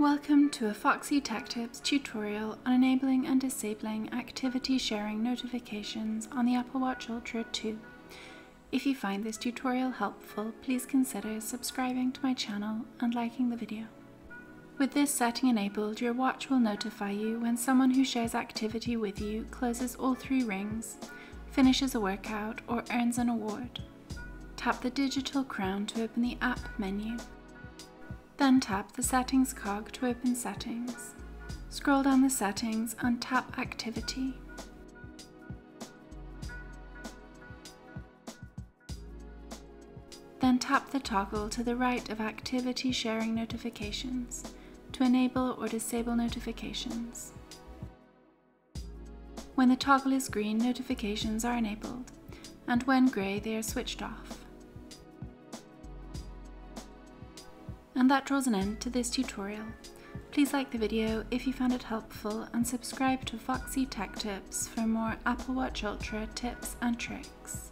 Welcome to a Foxy Tech Tips tutorial on enabling and disabling activity sharing notifications on the Apple Watch Ultra 2. If you find this tutorial helpful, please consider subscribing to my channel and liking the video. With this setting enabled, your watch will notify you when someone who shares activity with you closes all 3 rings, finishes a workout, or earns an award. Tap the digital crown to open the app menu. Then tap the Settings cog to open Settings. Scroll down the Settings and tap Activity. Then tap the toggle to the right of Activity Sharing Notifications to enable or disable notifications. When the toggle is green, notifications are enabled, and when grey, they are switched off. And that draws an end to this tutorial. Please like the video if you found it helpful and subscribe to Foxy Tech Tips for more Apple Watch Ultra tips and tricks.